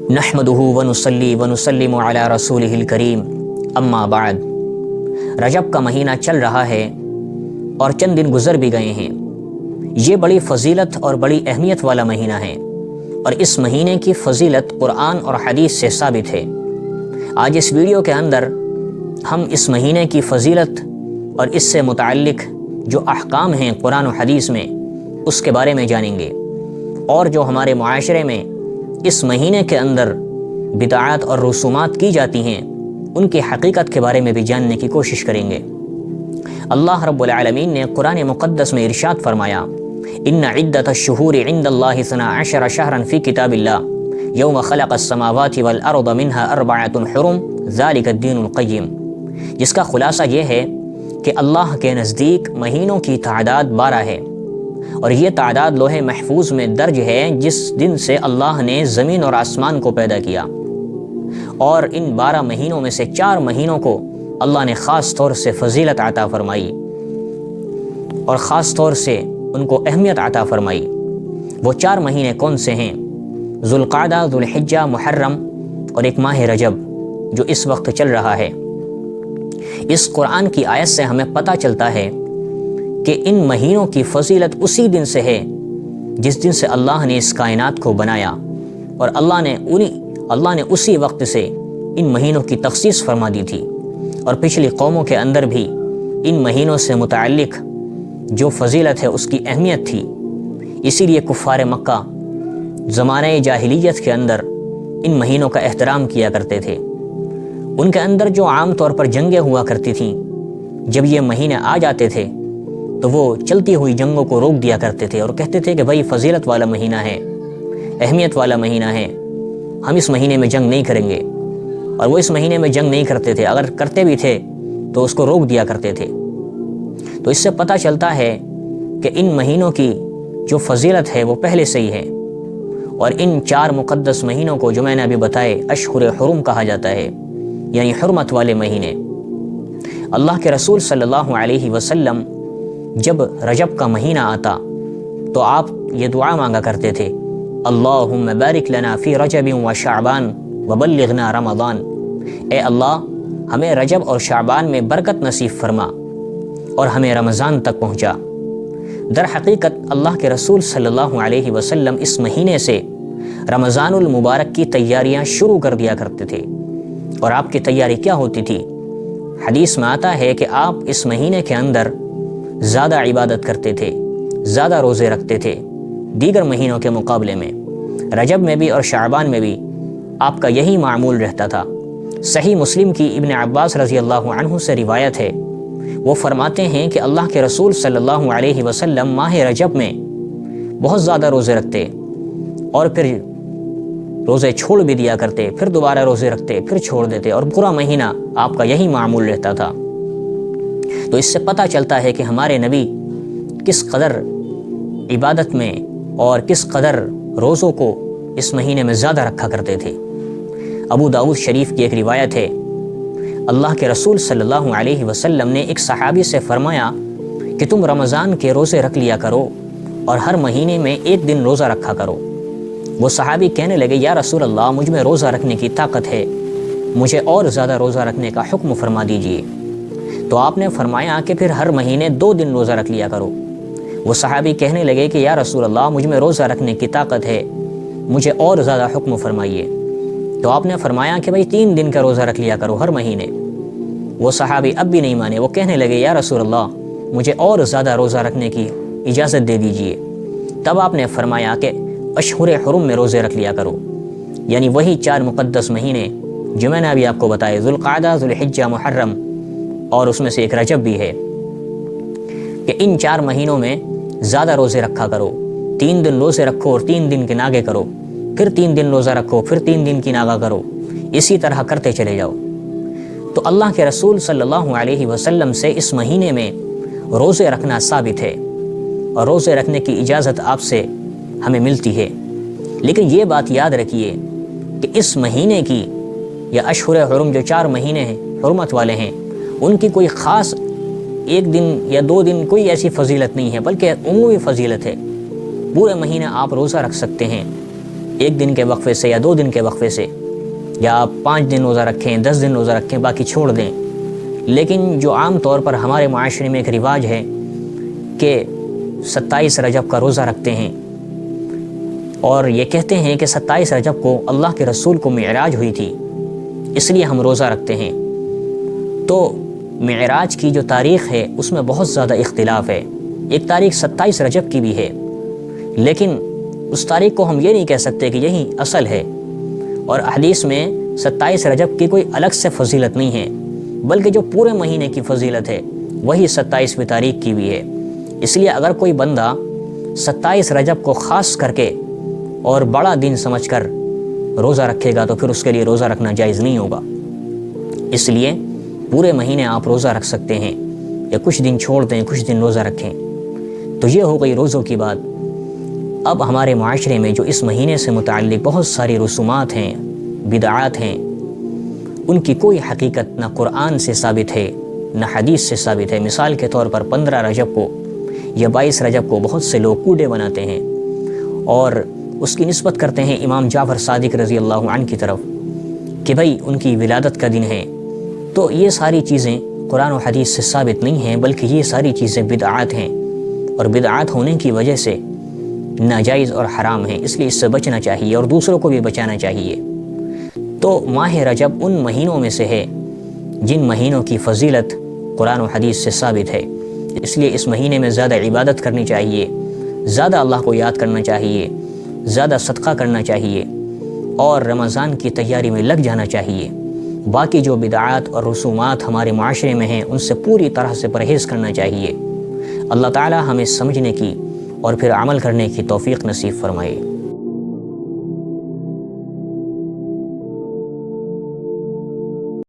نحمدہ ونصلی ونسلم علی رسولہ الکریم اما بعد۔ رجب کا مہینہ چل رہا ہے اور چند دن گزر بھی گئے ہیں۔ یہ بڑی فضیلت اور بڑی اہمیت والا مہینہ ہے اور اس مہینے کی فضیلت قرآن اور حدیث سے ثابت ہے۔ آج اس ویڈیو کے اندر ہم اس مہینے کی فضیلت اور اس سے متعلق جو احکام ہیں قرآن و حدیث میں اس کے بارے میں جانیں گے، اور جو ہمارے معاشرے میں اس مہینے کے اندر بدعات اور رسومات کی جاتی ہیں ان کی حقیقت کے بارے میں بھی جاننے کی کوشش کریں گے۔ اللہ رب العالمین نے قرآن مقدس میں ارشاد فرمایا، ان عدۃ الشہور عند اللہ 12 شہرا فی کتاب اللہ یوم خلق السماوات والارض منها 4 حرم ذلک الدین القیم، جس کا خلاصہ یہ ہے کہ اللہ کے نزدیک مہینوں کی تعداد 12 ہے، اور یہ تعداد لوح محفوظ میں درج ہے جس دن سے اللہ نے زمین اور آسمان کو پیدا کیا، اور ان 12 مہینوں میں سے 4 مہینوں کو اللہ نے خاص طور سے فضیلت عطا فرمائی اور خاص طور سے ان کو اہمیت عطا فرمائی۔ وہ 4 مہینے کون سے ہیں؟ ذوالقعدہ، ذوالحجہ، محرم اور ایک ماہ رجب جو اس وقت چل رہا ہے۔ اس قرآن کی آیت سے ہمیں پتہ چلتا ہے کہ ان مہینوں کی فضیلت اسی دن سے ہے جس دن سے اللہ نے اس کائنات کو بنایا، اور اللہ نے اسی وقت سے ان مہینوں کی تخصیص فرما دی تھی، اور پچھلی قوموں کے اندر بھی ان مہینوں سے متعلق جو فضیلت ہے اس کی اہمیت تھی۔ اسی لیے کفار مکہ زمانہ جاہلیت کے اندر ان مہینوں کا احترام کیا کرتے تھے۔ ان کے اندر جو عام طور پر جنگیں ہوا کرتی تھیں، جب یہ مہینے آ جاتے تھے تو وہ چلتی ہوئی جنگوں کو روک دیا کرتے تھے اور کہتے تھے کہ بھائی فضیلت والا مہینہ ہے، اہمیت والا مہینہ ہے، ہم اس مہینے میں جنگ نہیں کریں گے۔ اور وہ اس مہینے میں جنگ نہیں کرتے تھے، اگر کرتے بھی تھے تو اس کو روک دیا کرتے تھے۔ تو اس سے پتہ چلتا ہے کہ ان مہینوں کی جو فضیلت ہے وہ پہلے سے ہی ہے، اور ان 4 مقدس مہینوں کو جو میں نے ابھی بتائے اشہر حرم کہا جاتا ہے، یعنی حرمت والے مہینے۔ اللہ کے رسول صلی اللہ علیہ وسلم جب رجب کا مہینہ آتا تو آپ یہ دعا مانگا کرتے تھے، اللہم بارک لنا فی رجب و شعبان وبلغنا رمضان، اے اللہ ہمیں رجب اور شعبان میں برکت نصیب فرما اور ہمیں رمضان تک پہنچا۔ در حقیقت اللہ کے رسول صلی اللہ علیہ وسلم اس مہینے سے رمضان المبارک کی تیاریاں شروع کر دیا کرتے تھے۔ اور آپ کی تیاری کیا ہوتی تھی؟ حدیث میں آتا ہے کہ آپ اس مہینے کے اندر زیادہ عبادت کرتے تھے، زیادہ روزے رکھتے تھے دیگر مہینوں کے مقابلے میں۔ رجب میں بھی اور شعبان میں بھی آپ کا یہی معمول رہتا تھا۔ صحیح مسلم کی ابن عباس رضی اللہ عنہ سے روایت ہے، وہ فرماتے ہیں کہ اللہ کے رسول صلی اللہ علیہ وسلم ماہ رجب میں بہت زیادہ روزے رکھتے اور پھر روزے چھوڑ بھی دیا کرتے، پھر دوبارہ روزے رکھتے، پھر چھوڑ دیتے، اور پورا مہینہ آپ کا یہی معمول رہتا تھا۔ تو اس سے پتہ چلتا ہے کہ ہمارے نبی کس قدر عبادت میں اور کس قدر روزوں کو اس مہینے میں زیادہ رکھا کرتے تھے۔ ابو داؤد شریف کی ایک روایت ہے، اللہ کے رسول صلی اللہ علیہ وسلم نے ایک صحابی سے فرمایا کہ تم رمضان کے روزے رکھ لیا کرو اور ہر مہینے میں 1 دن روزہ رکھا کرو۔ وہ صحابی کہنے لگے، یا رسول اللہ مجھ میں روزہ رکھنے کی طاقت ہے، مجھے اور زیادہ روزہ رکھنے کا حکم فرما دیجئے۔ تو آپ نے فرمایا کہ پھر ہر مہینے 2 دن روزہ رکھ لیا کرو۔ وہ صحابی کہنے لگے کہ یا رسول اللہ مجھ میں روزہ رکھنے کی طاقت ہے، مجھے اور زیادہ حکم فرمائیے۔ تو آپ نے فرمایا کہ بھائی 3 دن کا روزہ رکھ لیا کرو ہر مہینے۔ وہ صحابی اب بھی نہیں مانے، وہ کہنے لگے یا رسول اللہ مجھے اور زیادہ روزہ رکھنے کی اجازت دے دیجئے۔ تب آپ نے فرمایا کہ اشہر حرم میں روزے رکھ لیا کرو، یعنی وہی 4 مقدس مہینے جو میں نے ابھی آپ کو بتائے، ذوالقعدہ، ذوالحجہ، محرم، اور اس میں سے ایک رجب بھی ہے، کہ ان 4 مہینوں میں زیادہ روزے رکھا کرو۔ 3 دن روزے رکھو اور 3 دن کی ناگے کرو، پھر 3 دن روزہ رکھو، پھر 3 دن کی ناگا کرو، اسی طرح کرتے چلے جاؤ۔ تو اللہ کے رسول صلی اللہ علیہ وسلم سے اس مہینے میں روزے رکھنا ثابت ہے، اور روزے رکھنے کی اجازت آپ سے ہمیں ملتی ہے۔ لیکن یہ بات یاد رکھیے کہ اس مہینے کی یا اشہر حرم جو 4 مہینے ہیں حرمت والے ہیں، ان کی کوئی خاص 1 دن یا 2 دن کوئی ایسی فضیلت نہیں ہے، بلکہ عمومی فضیلت ہے۔ پورے مہینے آپ روزہ رکھ سکتے ہیں، 1 دن کے وقفے سے یا 2 دن کے وقفے سے، یا آپ 5 دن روزہ رکھیں، 10 دن روزہ رکھیں، باقی چھوڑ دیں۔ لیکن جو عام طور پر ہمارے معاشرے میں ایک رواج ہے کہ 27 رجب کا روزہ رکھتے ہیں، اور یہ کہتے ہیں کہ 27 رجب کو اللہ کے رسول کو معراج ہوئی تھی، اس لیے ہم روزہ رکھتے ہیں۔ تو معراج کی جو تاریخ ہے اس میں بہت زیادہ اختلاف ہے۔ ایک تاریخ 27 رجب کی بھی ہے، لیکن اس تاریخ کو ہم یہ نہیں کہہ سکتے کہ یہی اصل ہے، اور احادیث میں 27 رجب کی کوئی الگ سے فضیلت نہیں ہے، بلکہ جو پورے مہینے کی فضیلت ہے وہی 27ویں تاریخ کی بھی ہے۔ اس لیے اگر کوئی بندہ 27 رجب کو خاص کر کے اور بڑا دن سمجھ کر روزہ رکھے گا تو پھر اس کے لیے روزہ رکھنا جائز نہیں ہوگا۔ اس لیے پورے مہینے آپ روزہ رکھ سکتے ہیں، یا کچھ دن چھوڑ دیں، کچھ دن روزہ رکھیں۔ تو یہ ہو گئی روزوں کی بات۔ اب ہمارے معاشرے میں جو اس مہینے سے متعلق بہت ساری رسومات ہیں، بدعات ہیں، ان کی کوئی حقیقت نہ قرآن سے ثابت ہے نہ حدیث سے ثابت ہے۔ مثال کے طور پر 15 رجب کو یا 22 رجب کو بہت سے لوگ کوڈے بناتے ہیں اور اس کی نسبت کرتے ہیں امام جعفر صادق رضی اللہ عنہ کی طرف کہ بھئی ان کی ولادت کا دن ہے۔ تو یہ ساری چیزیں قرآن و حدیث سے ثابت نہیں ہیں، بلکہ یہ ساری چیزیں بدعات ہیں، اور بدعات ہونے کی وجہ سے ناجائز اور حرام ہیں، اس لیے اس سے بچنا چاہیے اور دوسروں کو بھی بچانا چاہیے۔ تو ماہ رجب ان مہینوں میں سے ہے جن مہینوں کی فضیلت قرآن و حدیث سے ثابت ہے، اس لیے اس مہینے میں زیادہ عبادت کرنی چاہیے، زیادہ اللہ کو یاد کرنا چاہیے، زیادہ صدقہ کرنا چاہیے، اور رمضان کی تیاری میں لگ جانا چاہیے۔ باقی جو بدعات اور رسومات ہمارے معاشرے میں ہیں ان سے پوری طرح سے پرہیز کرنا چاہیے۔ اللہ تعالی ہمیں سمجھنے کی اور پھر عمل کرنے کی توفیق نصیب فرمائے۔